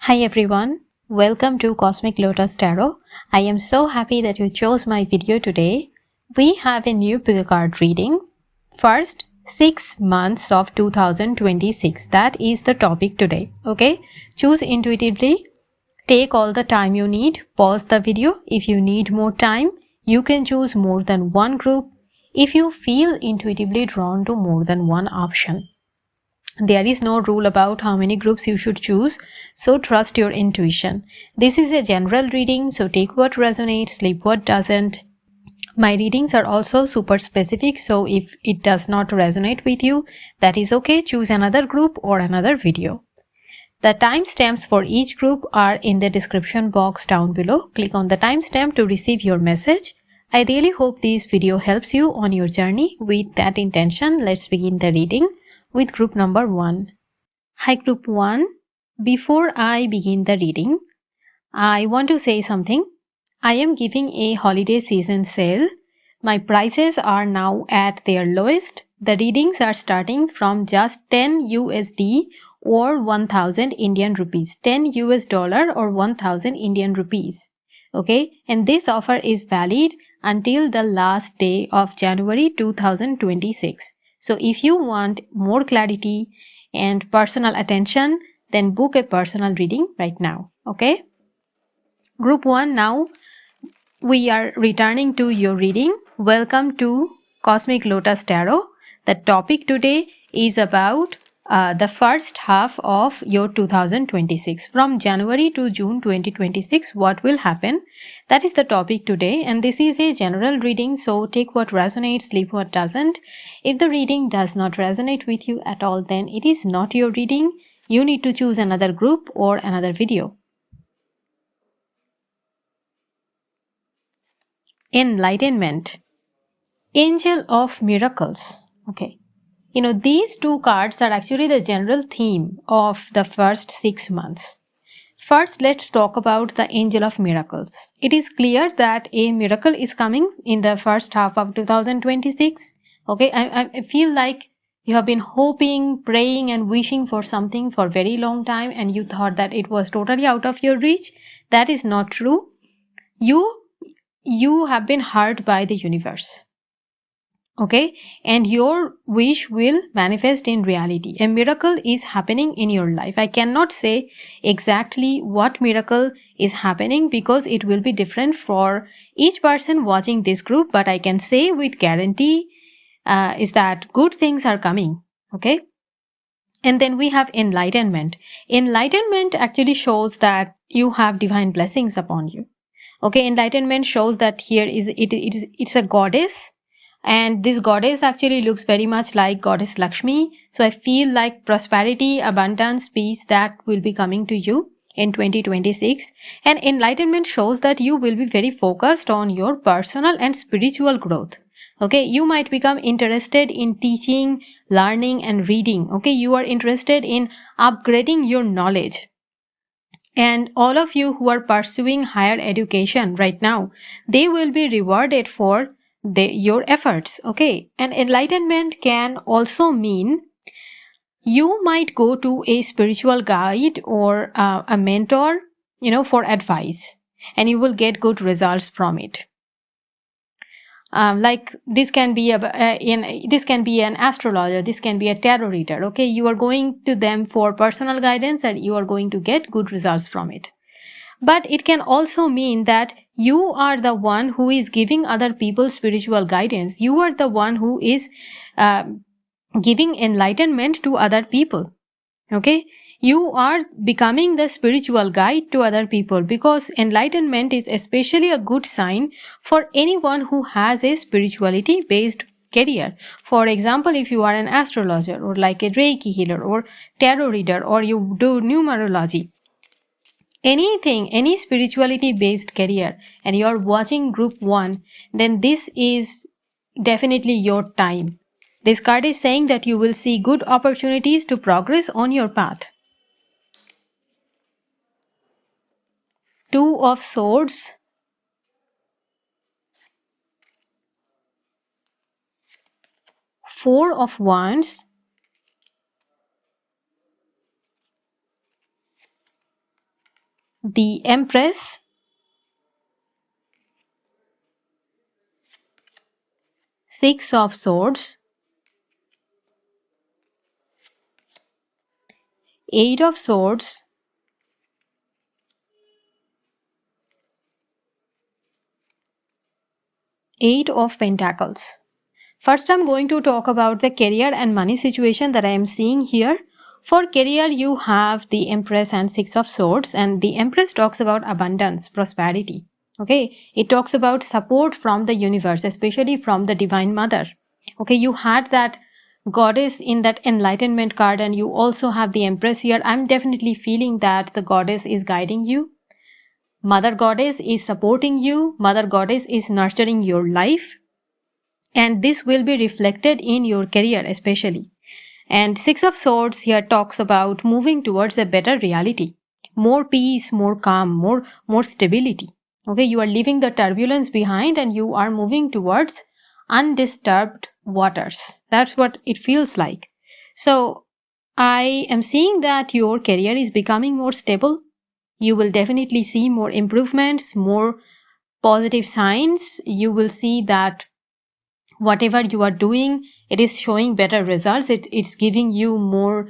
Hi everyone, welcome to Cosmic Lotus Tarot. I am so happy that you chose my video today. We have a new pick a card reading. First 6 months of 2026. That is the topic today. Okay, choose intuitively. Take all the time you need. Pause the video. If you need more time, you can choose more than one group if you feel intuitively drawn to more than one option. There is no rule about how many groups you should choose, so trust your intuition. This is a general reading, so take what resonates, leave what doesn't. My readings are also super specific, so if it does not resonate with you, that is okay. Choose another group or another video. The timestamps for each group are in the description box down below. Click on the timestamp to receive your message. I really hope this video helps you on your journey. With that intention, let's begin the reading with group number 1. Hi group 1. Before I begin the reading, I want to say something. I am giving a holiday season sale. My prices are now at their lowest. The readings are starting from just 10 USD or 1000 Indian rupees. 10 US dollar or 1000 Indian rupees. Okay, and this offer is valid until the last day of January 2026. So if you want more clarity and personal attention, then book a personal reading right now. Okay. Group 1, now we are returning to your reading. Welcome to Cosmic Lotus Tarot. The topic today is about the first half of your 2026. From January to June 2026, what will happen? That is the topic today, and this is a general reading, so take what resonates, leave what doesn't. If the reading does not resonate with you at all, then it is not your reading. You need to choose another group or another video. Enlightenment. Angel of Miracles. Okay. These two cards are actually the general theme of the first 6 months. First, let's talk about the Angel of Miracles. It is clear that a miracle is coming in the first half of 2026. Okay, I feel like you have been hoping, praying and wishing for something for a very long time and you thought that it was totally out of your reach. That is not true. You have been hurt by the universe. Okay, and your wish will manifest in reality. A miracle is happening in your life. I cannot say exactly what miracle is happening because it will be different for each person watching this group, but I can say with guarantee is that good things are coming. Okay, and then we have enlightenment. Enlightenment actually shows that you have divine blessings upon you. Okay, enlightenment shows that here it's a goddess, and this goddess actually looks very much like goddess Lakshmi. So I feel like prosperity, abundance, peace, that will be coming to you in 2026. And enlightenment shows that you will be very focused on your personal and spiritual growth. Okay, you might become interested in teaching, learning and reading. Okay, you are interested in upgrading your knowledge. And all of you who are pursuing higher education right now, they will be rewarded for your efforts. Okay, and enlightenment can also mean you might go to a spiritual guide or a mentor, for advice, and you will get good results from it. Like this can be this can be an astrologer, this can be a tarot reader. Okay, you are going to them for personal guidance and you are going to get good results from it. But it can also mean that you are the one who is giving other people spiritual guidance. You are the one who is giving enlightenment to other people. Okay, you are becoming the spiritual guide to other people, because enlightenment is especially a good sign for anyone who has a spirituality based career. For example, if you are an astrologer or like a Reiki healer or tarot reader, or you do numerology, anything, any spirituality based career, and you are watching group 1, then this is definitely your time. This card is saying that you will see good opportunities to progress on your path. Two of Swords, Four of Wands, the Empress, Six of Swords, Eight of Swords, Eight of Pentacles. First, I'm going to talk about the career and money situation that I am seeing here. For career, you have the Empress and Six of Swords, and the Empress talks about abundance, prosperity. Okay, it talks about support from the universe, especially from the Divine Mother. Okay, you had that goddess in that enlightenment card, and you also have the Empress here. I'm definitely feeling that the goddess is guiding you. Mother goddess is supporting you. Mother goddess is nurturing your life, and this will be reflected in your career especially. And Six of Swords here talks about moving towards a better reality, more peace, more calm, more stability. Okay, you are leaving the turbulence behind and you are moving towards undisturbed waters. That's what it feels like. So I am seeing that your career is becoming more stable. You will definitely see more improvements, more positive signs. You will see that whatever you are doing, it is showing better results. It's giving you more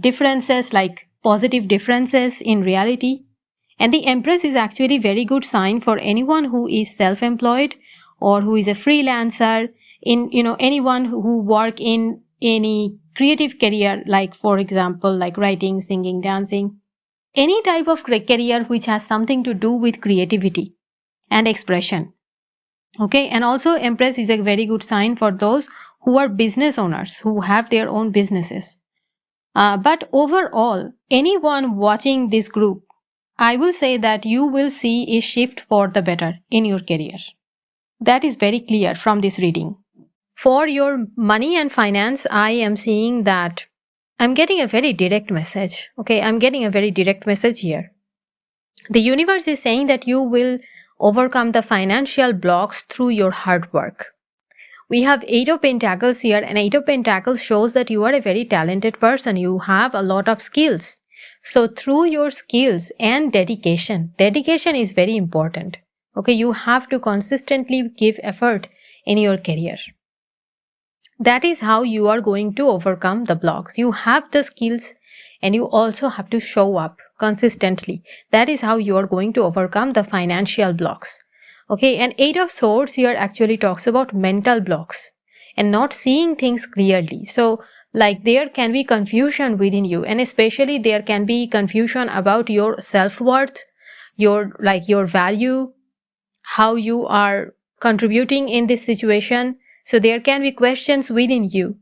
differences, like positive differences in reality. And the Empress is actually very good sign for anyone who is self-employed or who is a freelancer, in anyone who work in any creative career, like for example like writing, singing, dancing, any type of career which has something to do with creativity and expression. Okay, and also Empress is a very good sign for those who are business owners, who have their own businesses. But overall, anyone watching this group, I will say that you will see a shift for the better in your career. That is very clear from this reading. For your money and finance, I am seeing that I'm getting a very direct message. Okay, I'm getting a very direct message here. The universe is saying that you will overcome the financial blocks through your hard work. We have Eight of Pentacles here, and Eight of Pentacles shows that you are a very talented person. You have a lot of skills. So through your skills and dedication is very important. Okay, you have to consistently give effort in your career. That is how you are going to overcome the blocks. You have the skills and you also have to show up consistently. That is how you are going to overcome the financial blocks. Okay, and Eight of Swords here actually talks about mental blocks and not seeing things clearly. So like there can be confusion within you, and especially there can be confusion about your self-worth, your value, how you are contributing in this situation. So there can be questions within you,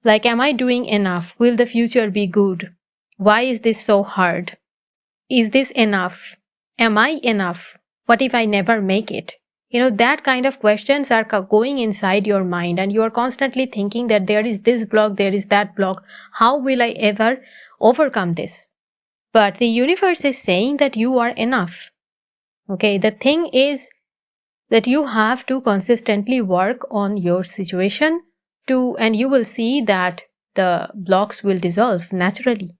like, am I doing enough? Will the future be good? Why is this so hard? Is this enough? Am I enough? What if I never make it? That kind of questions are going inside your mind, and you are constantly thinking that there is this block, there is that block. How will I ever overcome this? But the universe is saying that you are enough. Okay, the thing is that you have to consistently work on your situation and you will see that the blocks will dissolve naturally.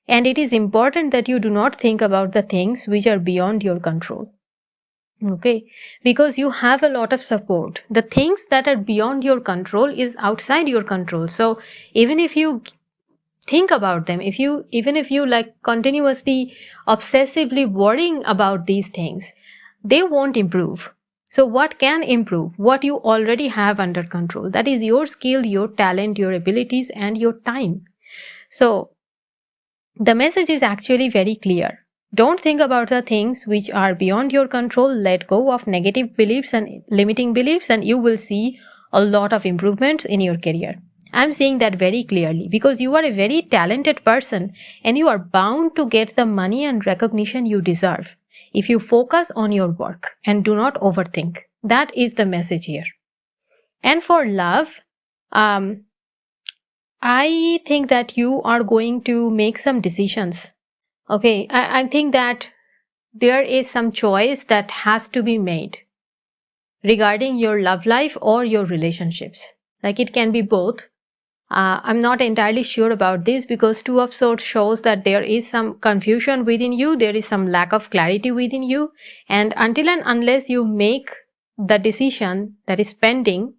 And it is important that you do not think about the things which are beyond your control. Okay, because you have a lot of support. The things that are beyond your control is outside your control. So even if you think about them, even if you like continuously obsessively worrying about these things, they won't improve. So what can improve? What you already have under control. That is your skill, your talent, your abilities, and your time. So the message is actually very clear. Don't think about the things which are beyond your control. Let go of negative beliefs and limiting beliefs, and you will see a lot of improvements in your career. I'm seeing that very clearly because you are a very talented person and you are bound to get the money and recognition you deserve if you focus on your work and do not overthink. That is the message here. And for love, I think that you are going to make some decisions. Okay, I think that there is some choice that has to be made regarding your love life or your relationships. Like it can be both. I'm not entirely sure about this because Two of Swords shows that there is some confusion within you, there is some lack of clarity within you, and until and unless you make the decision that is pending,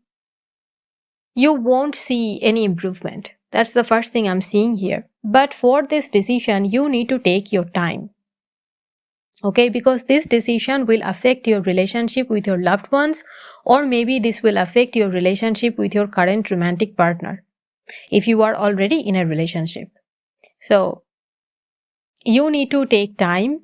you won't see any improvement. That's the first thing I'm seeing here. But for this decision, you need to take your time. Okay, because this decision will affect your relationship with your loved ones, or maybe this will affect your relationship with your current romantic partner if you are already in a relationship. So you need to take time.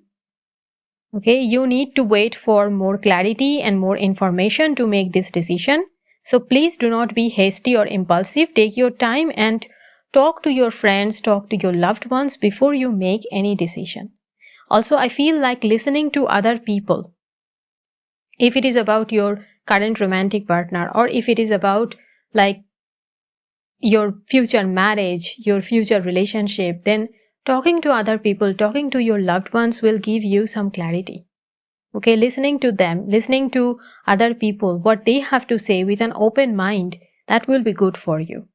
Okay, you need to wait for more clarity and more information to make this decision. So please do not be hasty or impulsive. Take your time and talk to your friends, talk to your loved ones before you make any decision. Also, I feel like listening to other people, if it is about your current romantic partner or if it is about like your future marriage, your future relationship, then talking to other people, talking to your loved ones will give you some clarity. Okay, listening to them, listening to other people, what they have to say with an open mind, that will be good for you.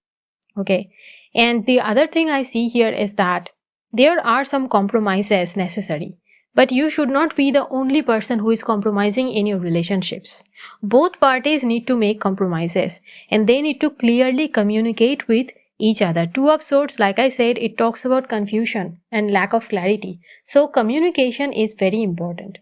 Okay, and the other thing I see here is that there are some compromises necessary, but you should not be the only person who is compromising in your relationships. Both parties need to make compromises and they need to clearly communicate with each other. Two of Swords, like I said, it talks about confusion and lack of clarity. So communication is very important.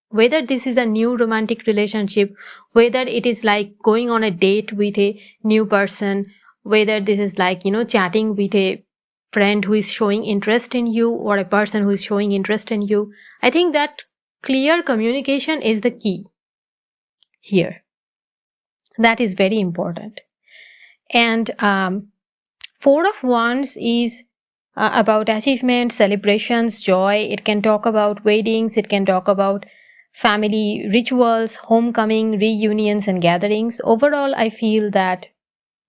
Whether this is a new romantic relationship, whether it is like going on a date with a new person, whether this is like, chatting with a friend who is showing interest in you or a person who is showing interest in you, I think that clear communication is the key here. That is very important. And Four of Wands is about achievements, celebrations, joy. It can talk about weddings, it can talk about family rituals, homecoming, reunions, and gatherings. Overall, I feel that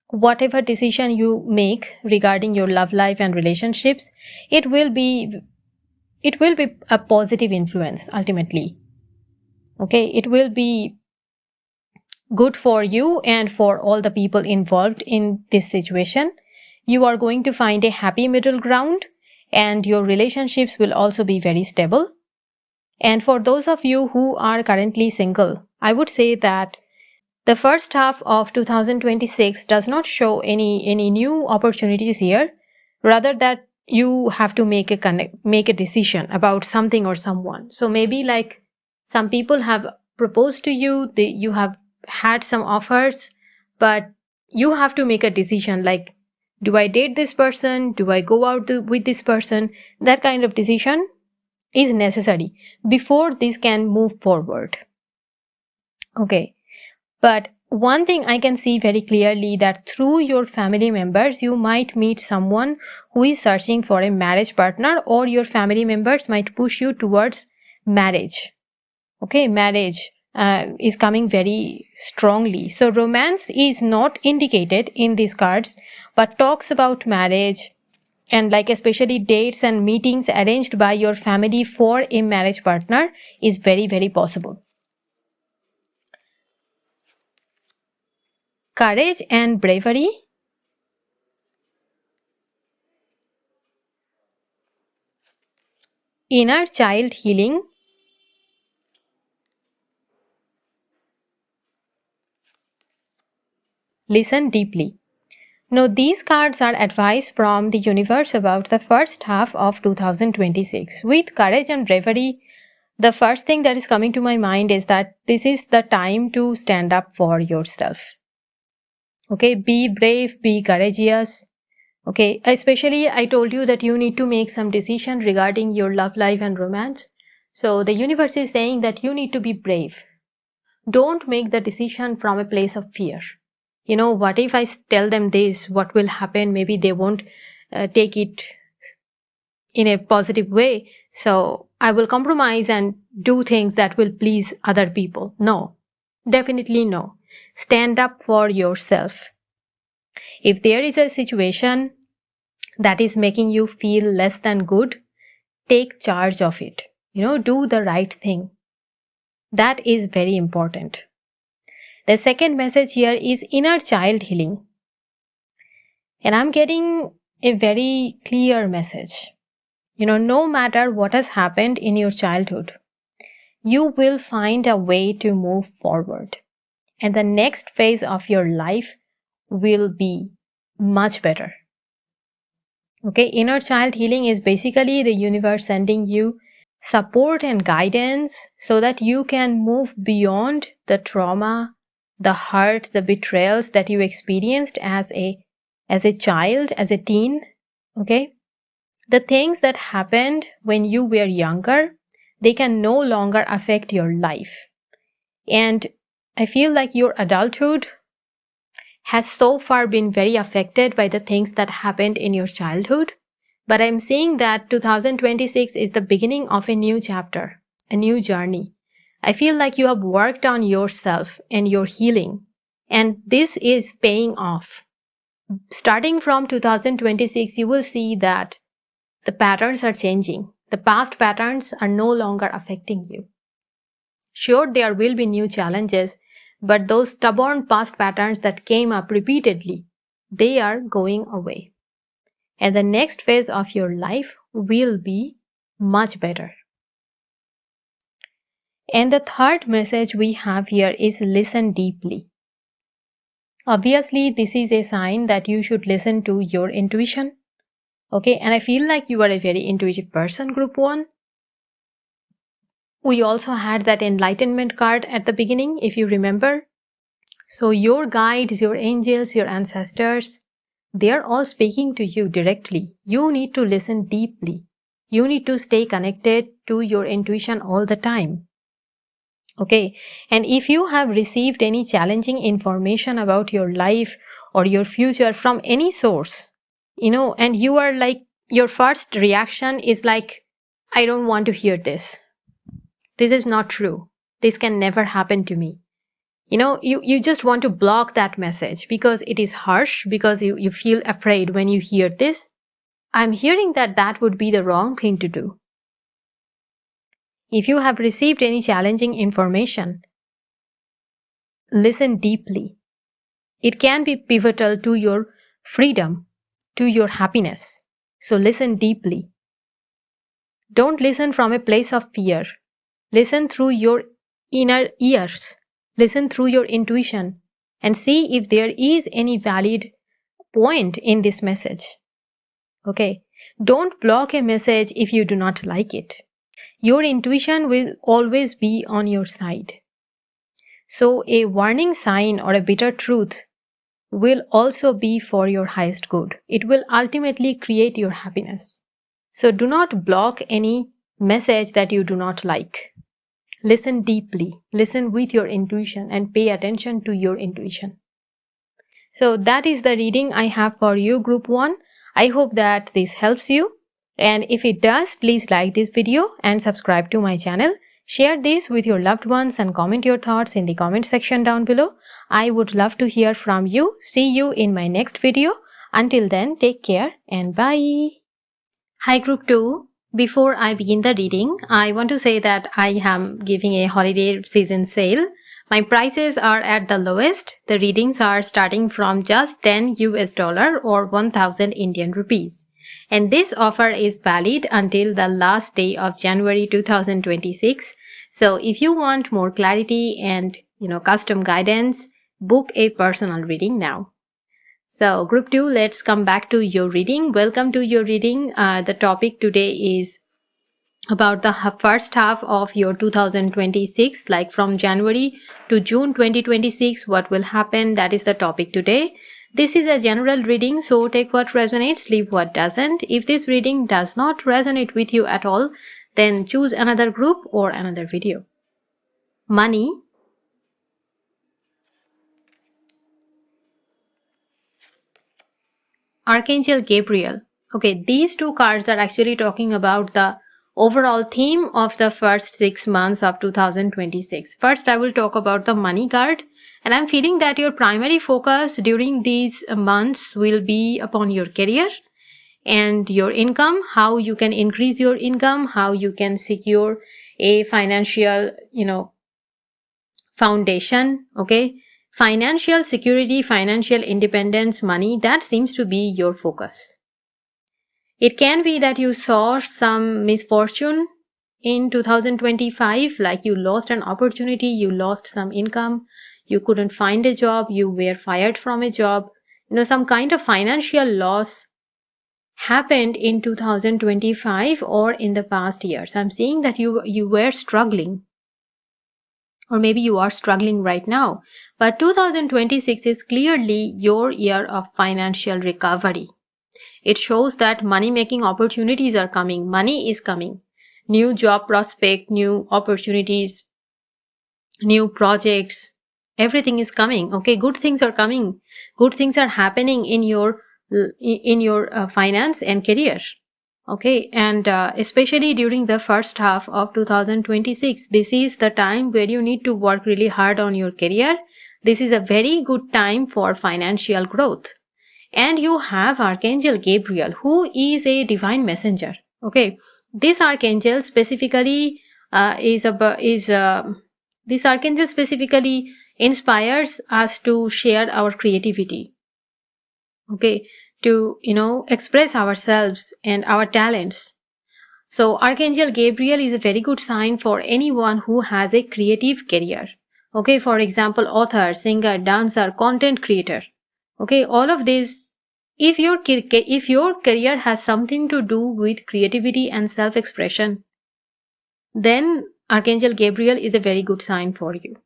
whatever decision you make regarding your love life and relationships, it will be a positive influence ultimately. Okay, it will be good for you and for all the people involved in this situation. You are going to find a happy middle ground and your relationships will also be very stable. And for those of you who are currently single, I would say that the first half of 2026 does not show any new opportunities here, rather that you have to make a decision about something or someone. So maybe like some people have proposed to you, you have had some offers, but you have to make a decision like, do I date this person? Do I go out with this person? That kind of decision is necessary before this can move forward. Okay. But one thing I can see very clearly that through your family members, you might meet someone who is searching for a marriage partner, or your family members might push you towards marriage. Okay, marriage is coming very strongly. So romance is not indicated in these cards, but talks about marriage and like especially dates and meetings arranged by your family for a marriage partner is very, very possible. Courage and bravery. Inner child healing. Listen deeply. Now, these cards are advice from the universe about the first half of 2026. With courage and bravery, the first thing that is coming to my mind is that this is the time to stand up for yourself. Okay, be brave, be courageous. Okay, especially I told you that you need to make some decision regarding your love life and romance. So the universe is saying that you need to be brave. Don't make the decision from a place of fear. What if I tell them this? What will happen? Maybe they won't take it in a positive way. So I will compromise and do things that will please other people. No, definitely no. Stand up for yourself. If there is a situation that is making you feel less than good, take charge of it. Do the right thing. That is very important. The second message here is inner child healing. And I'm getting a very clear message. No matter what has happened in your childhood, you will find a way to move forward. And the next phase of your life will be much better. Okay, inner child healing is basically the universe sending you support and guidance so that you can move beyond the trauma, the hurt, the betrayals that you experienced as a child, as a teen. Okay, the things that happened when you were younger, they can no longer affect your life. And I feel like your adulthood has so far been very affected by the things that happened in your childhood. But I'm saying that 2026 is the beginning of a new chapter, a new journey. I feel like you have worked on yourself and your healing, and this is paying off. Starting from 2026, you will see that the patterns are changing. The past patterns are no longer affecting you. Sure, there will be new challenges, but those stubborn past patterns that came up repeatedly, they are going away. And the next phase of your life will be much better. And the third message we have here is listen deeply. Obviously, this is a sign that you should listen to your intuition. Okay, and I feel like you are a very intuitive person, group 1. We also had that enlightenment card at the beginning, if you remember. So your guides, your angels, your ancestors, they are all speaking to you directly. You need to listen deeply. You need to stay connected to your intuition all the time. Okay, and if you have received any challenging information about your life or your future from any source, and you are like, your first reaction is like, I don't want to hear this. This is not true. This can never happen to me. You just want to block that message because it is harsh, because you feel afraid when you hear this. I'm hearing that would be the wrong thing to do. If you have received any challenging information, listen deeply. It can be pivotal to your freedom, to your happiness. So listen deeply. Don't listen from a place of fear. Listen through your inner ears. Listen through your intuition and see if there is any valid point in this message. Okay, don't block a message if you do not like it. Your intuition will always be on your side. So a warning sign or a bitter truth will also be for your highest good. It will ultimately create your happiness. So do not block any message that you do not like. Listen deeply, listen with your intuition and pay attention to your intuition. So that is the reading I have for you, group 1. I hope that this helps you. And if it does, please like this video and subscribe to my channel. Share this with your loved ones and comment your thoughts in the comment section down below. I would love to hear from you. See you in my next video. Until then, take care and bye. Hi, group 2. Before I begin the reading, I want to say that I am giving a holiday season sale. My prices are at the lowest. The readings are starting from just $10 or 1000 Indian rupees. And this offer is valid until the last day of January 2026. So if you want more clarity and custom guidance, book a personal reading now. So group 2, let's come back to your reading. Welcome to your reading. The topic today is about the first half of your 2026, like from January to June 2026, what will happen? That is the topic today. This is a general reading, so take what resonates, leave what doesn't. If this reading does not resonate with you at all, then choose another group or another video. Money. Archangel Gabriel. Okay, these two cards are actually talking about the overall theme of the first 6 months of 2026. First, I will talk about the money card, and I'm feeling that your primary focus during these months will be upon your career and your income, how you can increase your income, how you can secure a financial, foundation, okay, Financial security, financial independence, money, that seems to be your focus. It can be that you saw some misfortune in 2025, like you lost an opportunity, you lost some income, you couldn't find a job, you were fired from a job. Some kind of financial loss happened in 2025 or in the past years. I'm seeing that you were struggling, or maybe you are struggling right now. But 2026 is clearly your year of financial recovery. It shows that money-making opportunities are coming, money is coming, new job prospect, new opportunities, new projects, everything is coming. Okay, good things are coming, good things are happening in your finance and career. Okay, and especially during the first half of 2026, this is the time where you need to work really hard on your career. This is a very good time for financial growth. And you have Archangel Gabriel, who is a divine messenger. Okay, this archangel specifically this archangel specifically inspires us to share our creativity. Okay, to express ourselves and our talents. So Archangel Gabriel is a very good sign for anyone who has a creative career. Okay, for example, author, singer, dancer, content creator. Okay, all of this, if your career has something to do with creativity and self-expression, then Archangel Gabriel is a very good sign for you.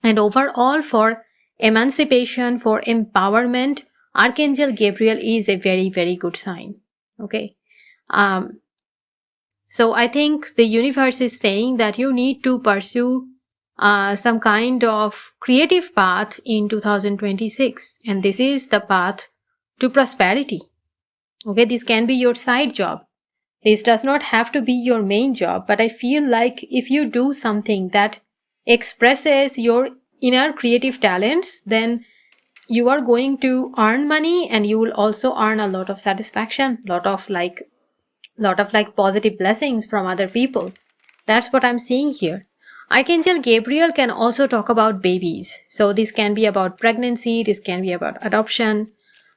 And overall, for emancipation, for empowerment, Archangel Gabriel is a very, very good sign. Okay. So I think the universe is saying that you need to pursue some kind of creative path in 2026, and this is the path to prosperity. Okay, this can be your side job. This does not have to be your main job, but I feel like if you do something that expresses your inner creative talents, then you are going to earn money, and you will also earn a lot of satisfaction, lot of positive blessings from other people. That's what I'm seeing here. Archangel Gabriel can also talk about babies. So this can be about pregnancy, this can be about adoption.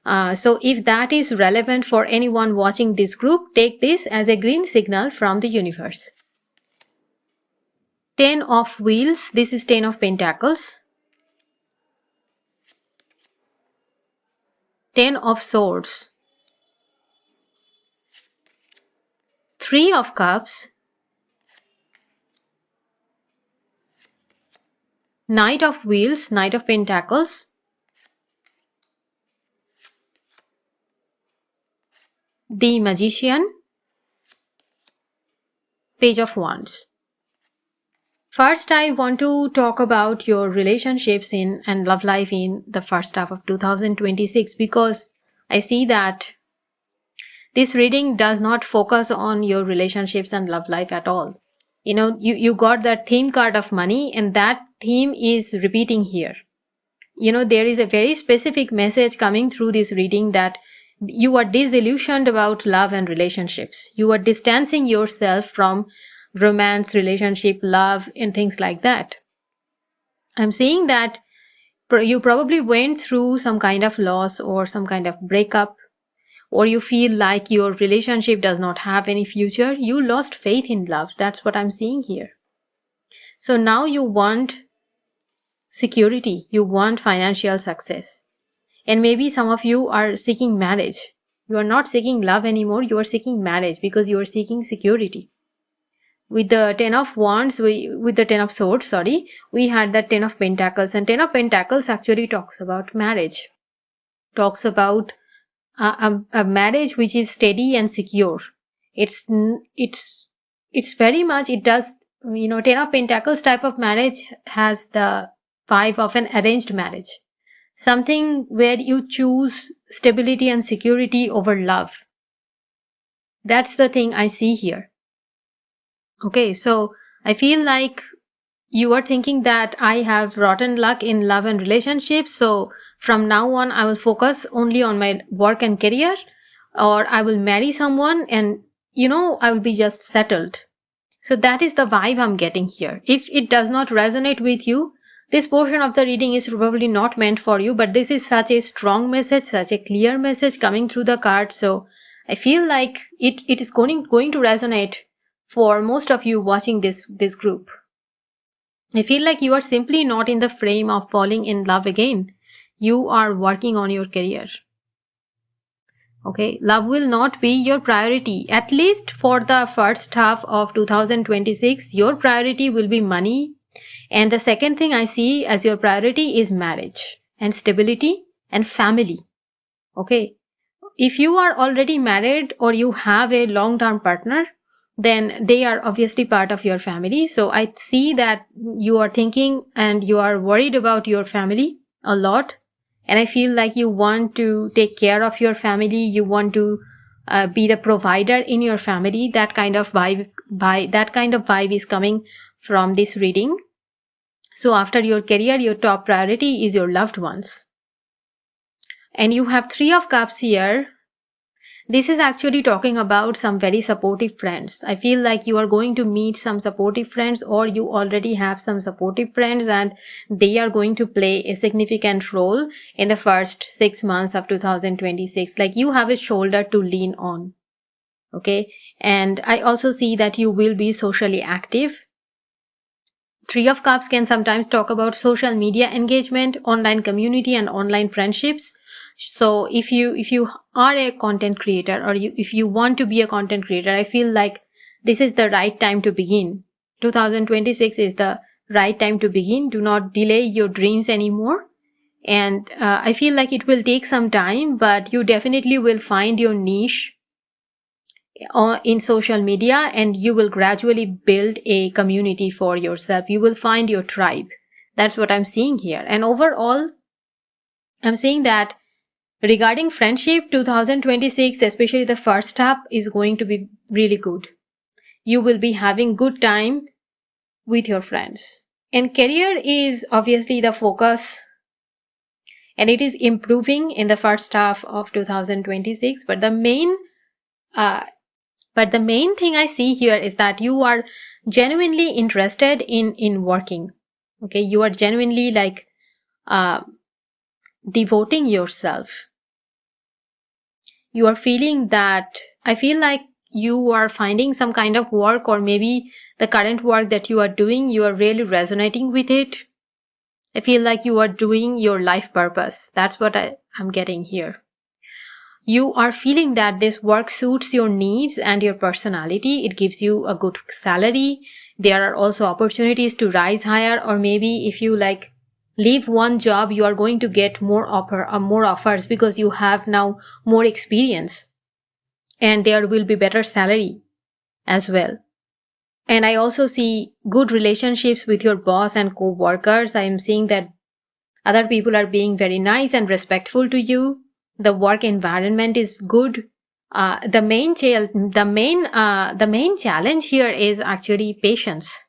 So if that is relevant for anyone watching this group, take this as a green signal from the universe. 10 of Wheels, this is 10 of Pentacles. 10 of Swords. 3 of Cups. Knight of Wheels, Knight of Pentacles. The Magician. Page of Wands. First, I want to talk about your relationships and love life in the first half of 2026, because I see that this reading does not focus on your relationships and love life at all. You got that theme card of money, and that theme is repeating here. There is a very specific message coming through this reading that you are disillusioned about love and relationships. You are distancing yourself from romance, relationship, love, and things like that. I'm seeing that you probably went through some kind of loss or some kind of breakup, or you feel like your relationship does not have any future. You lost faith in love. That's what I'm seeing here. So now you want security, you want financial success. And maybe some of you are seeking marriage. You are not seeking love anymore, you are seeking marriage because you are seeking security. With the 10 of Wands, with the 10 of Swords, we had the 10 of Pentacles. And 10 of Pentacles actually talks about marriage. Talks about a marriage which is steady and secure. It's very much, it does, 10 of Pentacles type of marriage has the vibe of an arranged marriage. Something where you choose stability and security over love. That's the thing I see here. Okay, so I feel like you are thinking that I have rotten luck in love and relationships, so from now on I will focus only on my work and career, or I will marry someone and I will be just settled. So that is the vibe I'm getting here. If it does not resonate with you, this portion of the reading is probably not meant for you, but this is such a strong message, such a clear message coming through the card. So I feel like it is going to resonate for most of you watching this group. I feel like you are simply not in the frame of falling in love again. You are working on your career. Okay, love will not be your priority. At least for the first half of 2026, your priority will be money. And the second thing I see as your priority is marriage and stability and family. Okay, if you are already married or you have a long-term partner, then they are obviously part of your family. So I see that you are thinking and you are worried about your family a lot. And I feel like you want to take care of your family. You want to be the provider in your family. That kind of vibe is coming from this reading. So after your career, your top priority is your loved ones. And you have 3 of Cups here. This is actually talking about some very supportive friends. I feel like you are going to meet some supportive friends, or you already have some supportive friends and they are going to play a significant role in the first 6 months of 2026. Like you have a shoulder to lean on. Okay. And I also see that you will be socially active. 3 of Cups can sometimes talk about social media engagement, online community, and online friendships. So if you are a content creator, or if you want to be a content creator, I feel like this is the right time to begin. 2026 is the right time to begin. Do not delay your dreams anymore. And I feel like it will take some time, but you definitely will find your niche in social media, and you will gradually build a community for yourself. You will find your tribe. That's what I'm seeing here. And overall, I'm saying that regarding friendship, 2026, especially the first half, is going to be really good. You will be having good time with your friends. And career is obviously the focus, and it is improving in the first half of 2026. But the main thing I see here is that you are genuinely interested in working. Okay, you are genuinely like devoting yourself. You are feeling that, I feel like you are finding some kind of work, or maybe the current work that you are doing, you are really resonating with it. I feel like you are doing your life purpose. That's what I'm getting here. You are feeling that this work suits your needs and your personality. It gives you a good salary. There are also opportunities to rise higher, or maybe if you like leave one job, you are going to get more offers because you have now more experience, and there will be better salary as well. And I also see good relationships with your boss and co-workers. I am seeing that other people are being very nice and respectful to you. The work environment is good. The main challenge here is actually patience.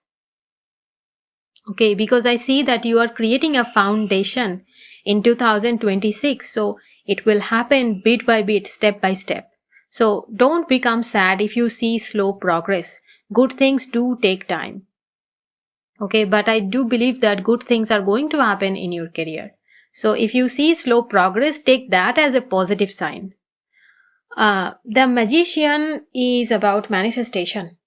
Okay, because I see that you are creating a foundation in 2026. So it will happen bit by bit, step by step. So don't become sad if you see slow progress. Good things do take time. Okay, but I do believe that good things are going to happen in your career. So if you see slow progress, take that as a positive sign. The Magician is about manifestation.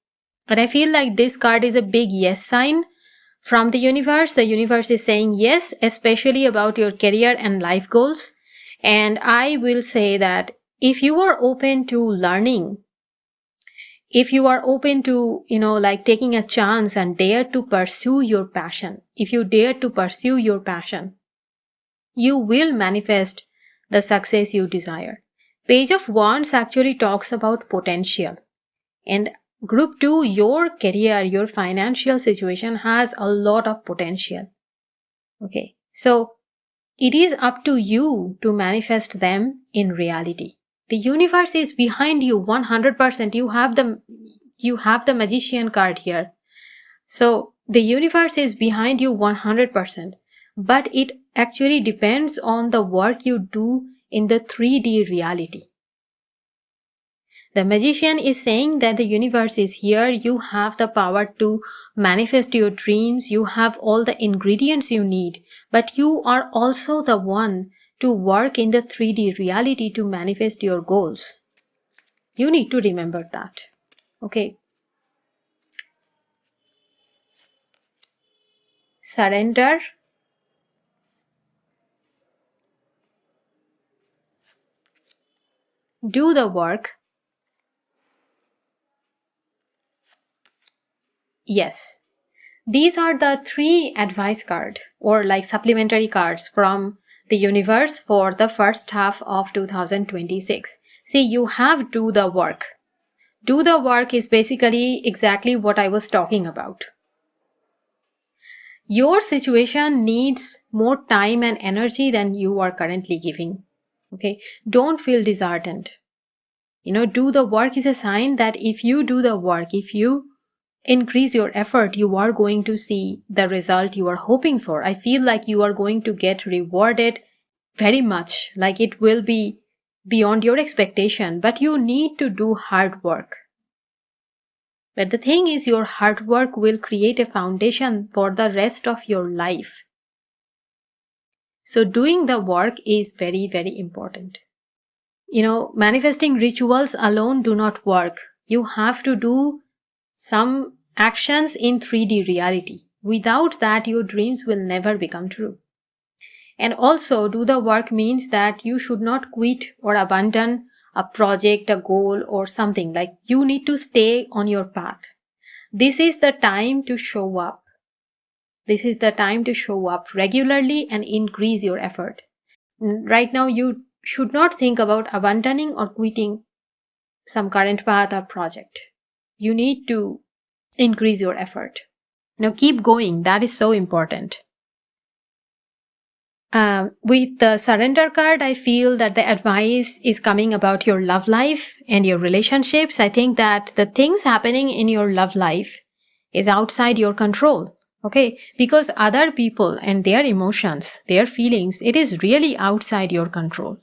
And I feel like this card is a big yes sign from the universe. The universe is saying yes, especially about your career and life goals. And I will say that if you are open to learning, if you are open to, like taking a chance and dare to pursue your passion, if you dare to pursue your passion, you will manifest the success you desire. Page of Wands actually talks about potential. And group 2, your career, your financial situation has a lot of potential. Okay, so it is up to you to manifest them in reality. The universe is behind you 100%. You have the Magician card here. So the universe is behind you 100%. But it actually depends on the work you do in the 3D reality. The magician is saying that the universe is here. You have the power to manifest your dreams. You have all the ingredients you need, but you are also the one to work in the 3D reality to manifest your goals. You need to remember that. Okay. Surrender. Do the work. Yes. These are the 3 advice cards or like supplementary cards from the universe for the first half of 2026. See, you have do the work. Do the work is basically exactly what I was talking about. Your situation needs more time and energy than you are currently giving. Okay, don't feel disheartened. Do the work is a sign that if you do the work, if you increase your effort, you are going to see the result you are hoping for. I feel like you are going to get rewarded very much, like it will be beyond your expectation, but you need to do hard work. But the thing is, your hard work will create a foundation for the rest of your life. So doing the work is very, very important. Manifesting rituals alone do not work. You have to do some actions in 3D reality. Without that, your dreams will never become true. And also, do the work means that you should not quit or abandon a project, a goal, or something. Like you need to stay on your path. This is the time to show up. This is the time to show up regularly and increase your effort. Right now, you should not think about abandoning or quitting some current path or project. You need to increase your effort. Keep going. That is so important. With the surrender card, I feel that the advice is coming about your love life and your relationships. I think that the things happening in your love life is outside your control. Okay, because other people and their emotions, their feelings, it is really outside your control.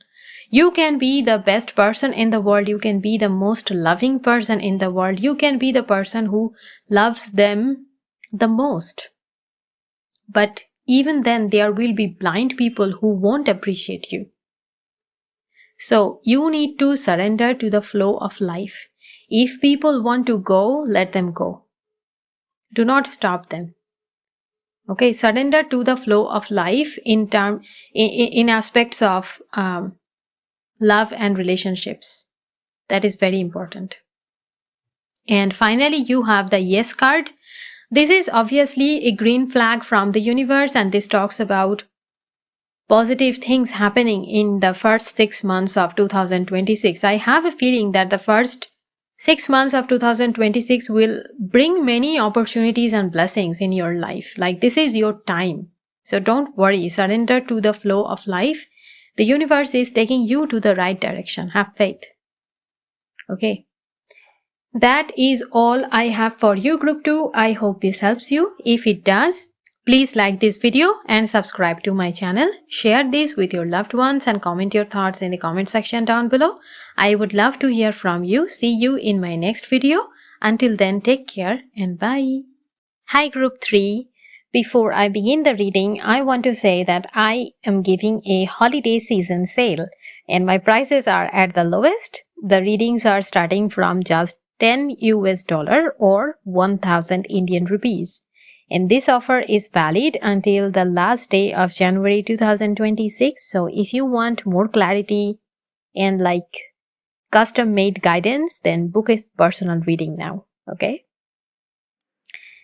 You can be the best person in the world. You can be the most loving person in the world. You can be the person who loves them the most. But even then, there will be blind people who won't appreciate you. So you need to surrender to the flow of life. If people want to go, let them go. Do not stop them. Okay, surrender to the flow of life in aspects of love and relationships. That is very important. And finally, you have the yes card. This is obviously a green flag from the universe, and this talks about positive things happening in the first 6 months of 2026. I have a feeling that the first 6 months of 2026 will bring many opportunities and blessings in your life. Like this is your time. So don't worry, surrender to the flow of life. The universe is taking you to the right direction. Have faith. Okay. That is all I have for you, Group 2. I hope this helps you. If it does, please like this video and subscribe to my channel. Share this with your loved ones and comment your thoughts in the comment section down below. I would love to hear from you. See you in my next video. Until then, take care and bye. Hi, Group 3. Before I begin the reading, I want to say that I am giving a holiday season sale and my prices are at the lowest. The readings are starting from just $10 or 1000 Indian rupees. And this offer is valid until the last day of January 2026. So if you want more clarity and like custom made guidance, then book a personal reading now. Okay.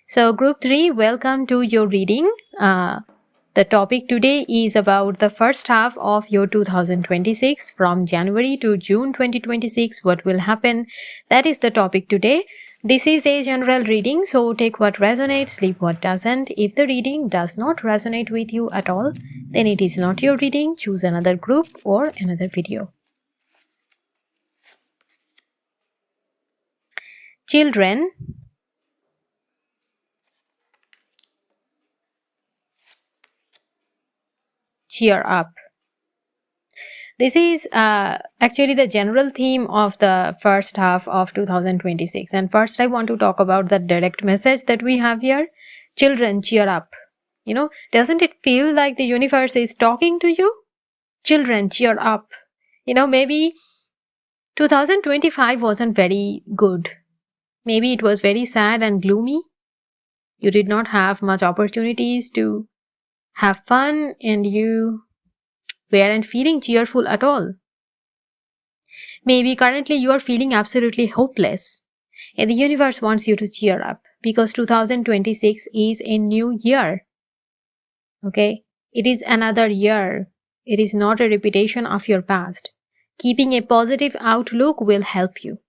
So Group 3, welcome to your reading. The topic today is about the first half of your 2026 from January to June 2026. What will happen? That is the topic today. This is a general reading, so take what resonates, leave what doesn't. If the reading does not resonate with you at all, then it is not your reading. Choose another group or another video. Children, cheer up. This is actually the general theme of the first half of 2026. And first, I want to talk about the direct message that we have here. Children, cheer up. Doesn't it feel like the universe is talking to you? Children, cheer up. Maybe 2025 wasn't very good. Maybe it was very sad and gloomy. You did not have much opportunities to have fun and you weren't feeling cheerful at all. Maybe currently you are feeling absolutely hopeless. And the universe wants you to cheer up because 2026 is a new year. Okay? It is another year. It is not a repetition of your past. Keeping a positive outlook will help you.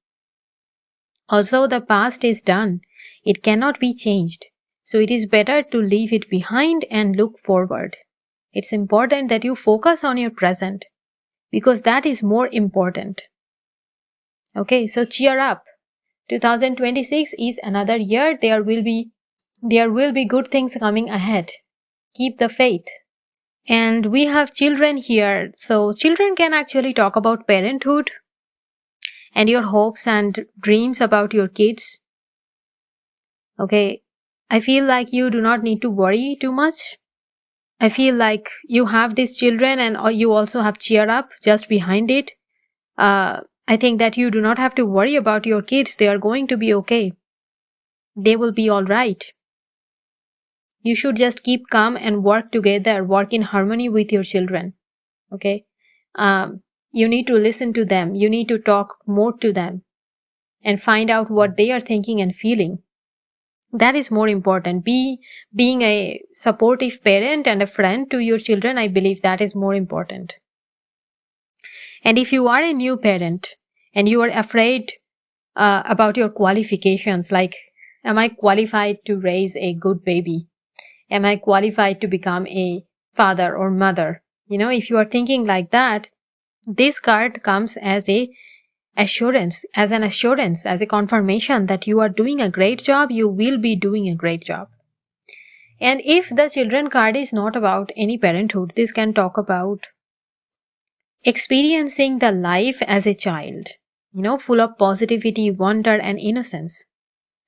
Also, the past is done. It cannot be changed. So it is better to leave it behind and look forward. It's important that you focus on your present because that is more important. Okay, so cheer up. 2026 is another year. There will be good things coming ahead. Keep the faith. And we have children here. So children can actually talk about parenthood and your hopes and dreams about your kids. Okay, I feel like you do not need to worry too much. I feel like you have these children and you also have cheer up just behind it. I think that you do not have to worry about your kids. They are going to be okay. They will be all right. You should just keep calm and work together, work in harmony with your children. Okay. You need to listen to them. You need to talk more to them and find out what they are thinking and feeling. That is more important. Being a supportive parent and a friend to your children, I believe that is more important. And if you are a new parent and you are afraid about your qualifications, like, am I qualified to raise a good baby? Am I qualified to become a father or mother? If you are thinking like that, this card comes as an assurance, as a confirmation that you are doing a great job, you will be doing a great job. And if the children card is not about any parenthood, this can talk about experiencing the life as a child, full of positivity, wonder, and innocence.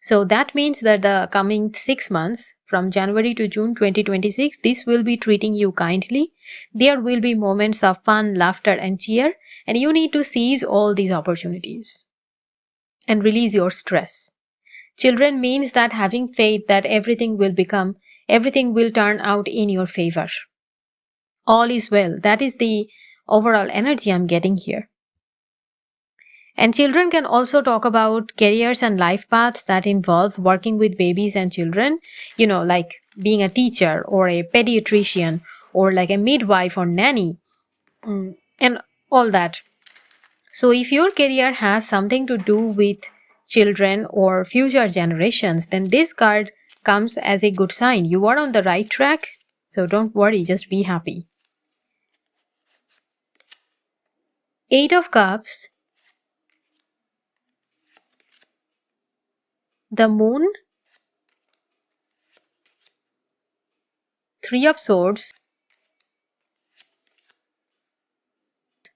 So that means that the coming 6 months, from January to June 2026, this will be treating you kindly. There will be moments of fun, laughter, and cheer, and you need to seize all these opportunities and release your stress. Children means that having faith that everything will turn out in your favor. All is well. That is the overall energy I'm getting here. And children can also talk about careers and life paths that involve working with babies and children, like being a teacher or a pediatrician or like a midwife or nanny, and all that. So if your career has something to do with children or future generations, then this card comes as a good sign. You are on the right track, so don't worry, just be happy. 8 of Cups, the Moon, 3 of Swords,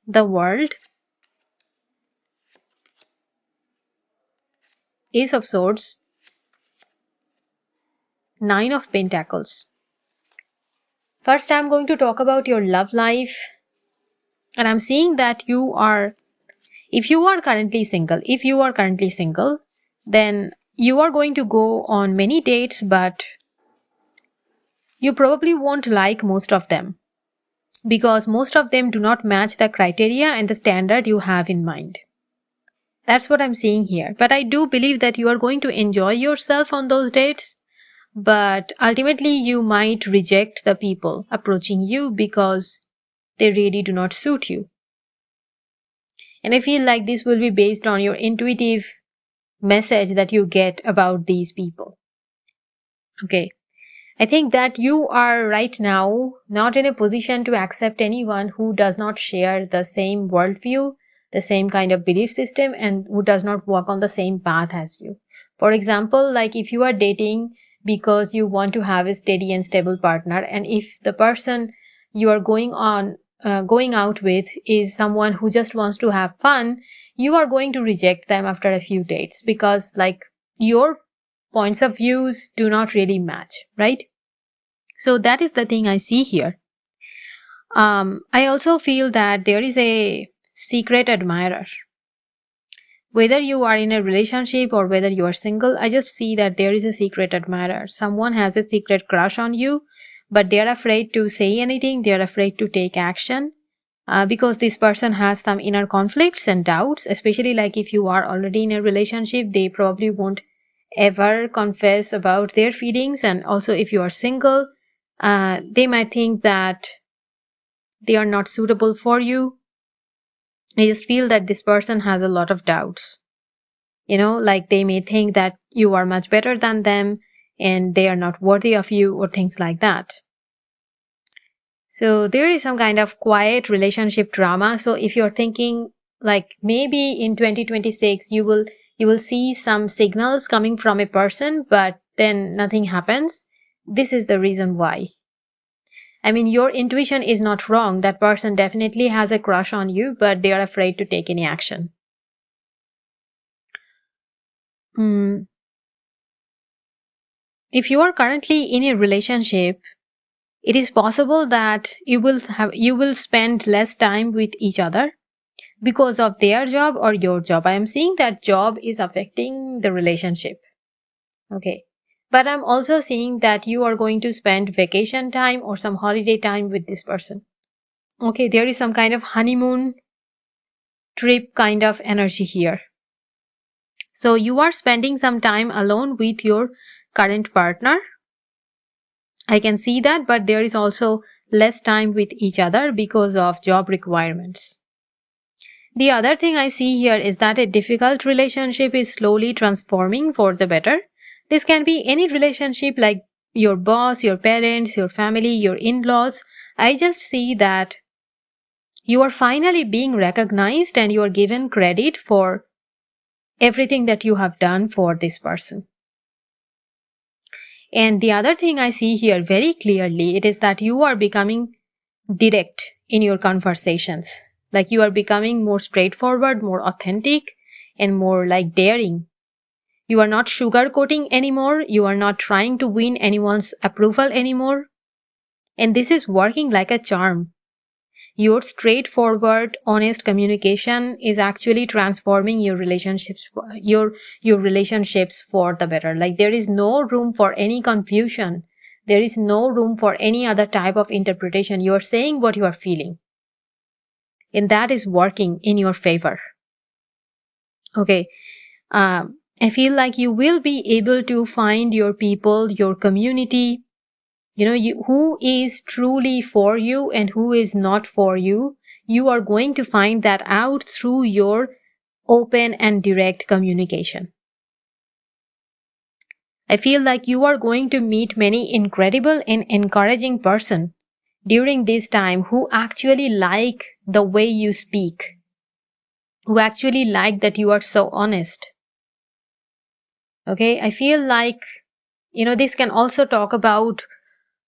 the World, Ace of Swords, 9 of Pentacles. First, I'm going to talk about your love life. And I'm seeing that if you are currently single, then you are going to go on many dates, but you probably won't like most of them because most of them do not match the criteria and the standard you have in mind. That's what I'm seeing here. But I do believe that you are going to enjoy yourself on those dates. But ultimately, you might reject the people approaching you because they really do not suit you. And I feel like this will be based on your intuitive message that you get about these people. Okay. I think that you are right now not in a position to accept anyone who does not share the same worldview, the same kind of belief system, and who does not walk on the same path as you. For example, like if you are dating because you want to have a steady and stable partner, and if the person you are going on going out with is someone who just wants to have fun, you are going to reject them after a few dates because like your points of views do not really match, right? So that is the thing I see here. I also feel that there is a secret admirer. Whether you are in a relationship or whether you are single, I just see that there is a secret admirer. Someone has a secret crush on you, but they're afraid to say anything, they're afraid to take action. Because this person has some inner conflicts and doubts, especially like if you are already in a relationship, they probably won't ever confess about their feelings. And also, if you are single, they might think that they are not suitable for you. I just feel that this person has a lot of doubts. Like they may think that you are much better than them and they are not worthy of you or things like that. So there is some kind of quiet relationship drama. So if you're thinking like maybe in 2026 you will see some signals coming from a person, but then nothing happens. This is the reason why. I mean, your intuition is not wrong. That person definitely has a crush on you, but they are afraid to take any action. If you are currently in a relationship, it is possible that you will spend less time with each other because of their job or your job. I am seeing that job is affecting the relationship. Okay. But I'm also seeing that you are going to spend vacation time or some holiday time with this person. Okay, there is some kind of honeymoon trip kind of energy here. So you are spending some time alone with your current partner. I can see that, but there is also less time with each other because of job requirements. The other thing I see here is that a difficult relationship is slowly transforming for the better. This can be any relationship like your boss, your parents, your family, your in-laws. I just see that you are finally being recognized and you are given credit for everything that you have done for this person. And the other thing I see here very clearly, it is that you are becoming direct in your conversations. Like you are becoming more straightforward, more authentic, and more like daring. You are not sugarcoating anymore. You are not trying to win anyone's approval anymore. And this is working like a charm. Your straightforward, honest communication is actually transforming your relationships, your relationships for the better. Like there is no room for any confusion. There is no room for any other type of interpretation. You are saying what you are feeling. And that is working in your favor. Okay. I feel like you will be able to find your people, your community, who is truly for you and who is not for you. You are going to find that out through your open and direct communication. I feel like you are going to meet many incredible and encouraging person during this time who actually like the way you speak, who actually like that you are so honest. Okay, I feel like, this can also talk about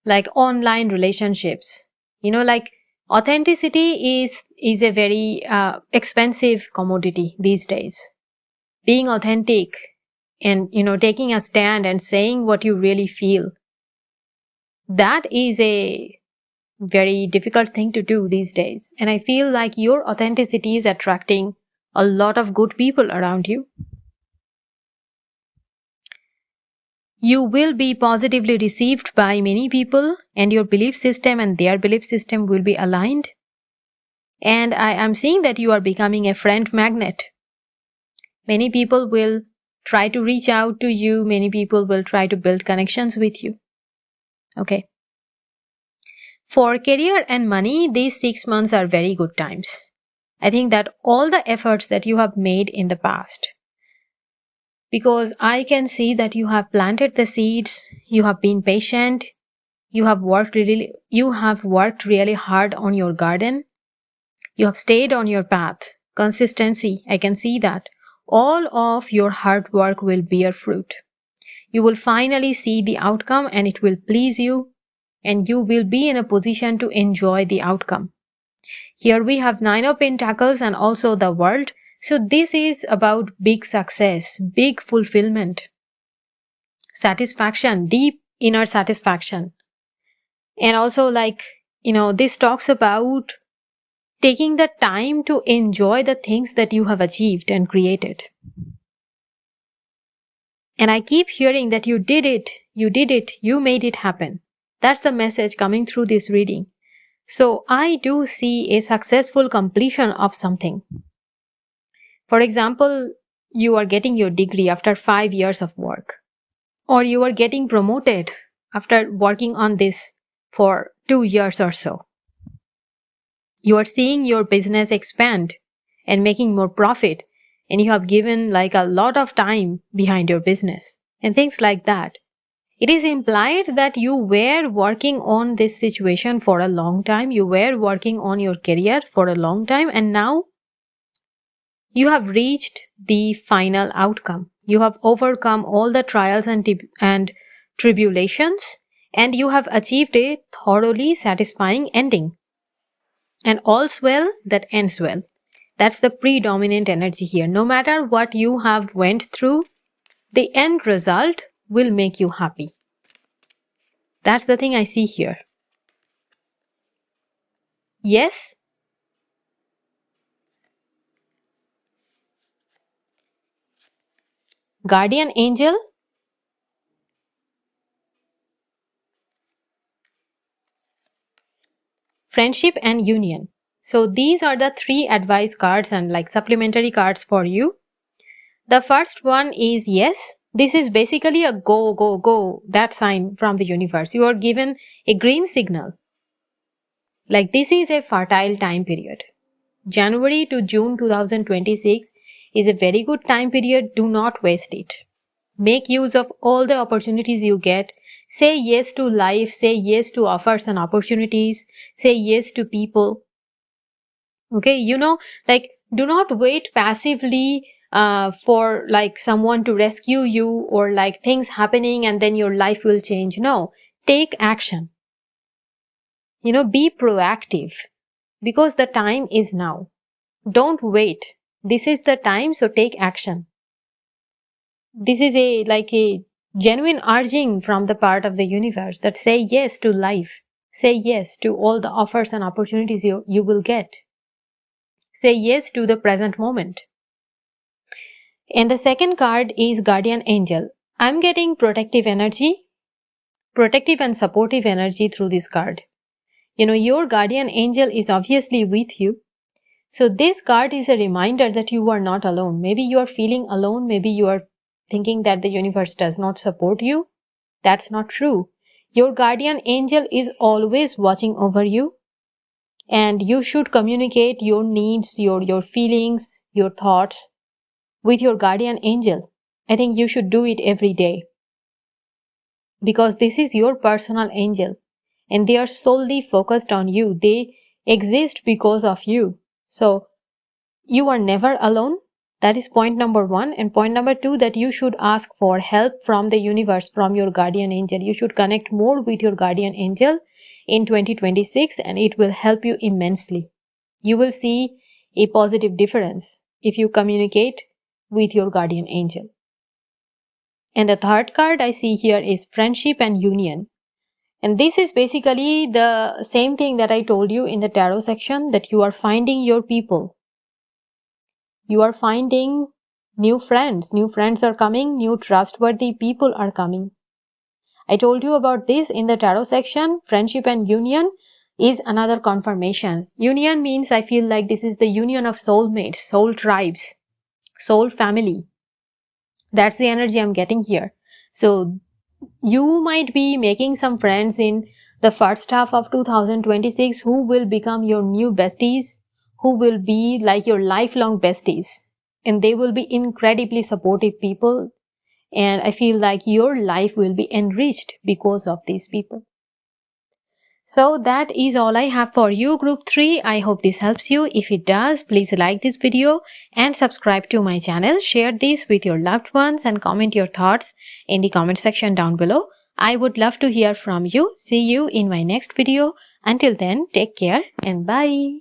like online relationships. Like authenticity is a very expensive commodity these days. Being authentic and taking a stand and saying what you really feel, that is a very difficult thing to do these days. And I feel like your authenticity is attracting a lot of good people around you. You will be positively received by many people, and your belief system and their belief system will be aligned. And I am seeing that you are becoming a friend magnet. Many people will try to reach out to you. Many people will try to build connections with you. Okay. For career and money, these 6 months are very good times. I think that all the efforts that you have made in the past, because I can see that you have planted the seeds, you have been patient, you have worked really hard on your garden, you have stayed on your path. Consistency, I can see that. All of your hard work will bear fruit. You will finally see the outcome and it will please you, and you will be in a position to enjoy the outcome. Here we have Nine of Pentacles and also the World. So this is about big success, big fulfillment, satisfaction, deep inner satisfaction. And also this talks about taking the time to enjoy the things that you have achieved and created. And I keep hearing that you did it, you made it happen. That's the message coming through this reading. So I do see a successful completion of something. For example, you are getting your degree after 5 years of work, or you are getting promoted after working on this for 2 years or so. You are seeing your business expand and making more profit, and you have given like a lot of time behind your business and things like that. It is implied that you were working on this situation for a long time, you were working on your career for a long time, and now you have reached the final outcome. You have overcome all the trials and tribulations, and you have achieved a thoroughly satisfying ending. And all's well that ends well. That's the predominant energy here. No matter what you have went through, the end result will make you happy. That's the thing I see here. Yes, guardian angel, friendship and union. So these are the 3 advice cards and like supplementary cards for you. The first one is yes. This is basically a go, go, go, that sign from the universe. You are given a green signal. Like this is a fertile time period. January to June 2026 is a very good time period. Do not waste it. Make use of all the opportunities you get. Say yes to life. Say yes to offers and opportunities. Say yes to people. Okay, do not wait passively for like someone to rescue you or like things happening and then your life will change. No, take action. Be proactive because the time is now. Don't wait. This is the time, so take action. This is a genuine urging from the part of the universe that say yes to life. Say yes to all the offers and opportunities you will get. Say yes to the present moment. And the second card is Guardian Angel. I'm getting protective energy, protective and supportive energy through this card. Your guardian angel is obviously with you. So this card is a reminder that you are not alone. Maybe you are feeling alone. Maybe you are thinking that the universe does not support you. That's not true. Your guardian angel is always watching over you. And you should communicate your needs, your feelings, your thoughts with your guardian angel. I think you should do it every day. Because this is your personal angel. And they are solely focused on you. They exist because of you. So you are never alone. That is point number 1. And point number 2, that you should ask for help from the universe, from your guardian angel. You should connect more with your guardian angel in 2026 and it will help you immensely. You will see a positive difference if you communicate with your guardian angel. And the third card I see here is friendship and union. And this is basically the same thing that I told you in the tarot section, that you are finding your people. You are finding new friends. New friends are coming. New trustworthy people are coming. I told you about this in the tarot section. Friendship and union is another confirmation. Union means I feel like this is the union of soulmates, soul tribes, soul family. That's the energy I'm getting here. So you might be making some friends in the first half of 2026 who will become your new besties, who will be like your lifelong besties. And they will be incredibly supportive people. And I feel like your life will be enriched because of these people. So that is all I have for you, group 3. I hope this helps you. If it does, please like this video and subscribe to my channel. Share this with your loved ones and comment your thoughts in the comment section down below. I would love to hear from you. See you in my next video. Until then, take care and bye.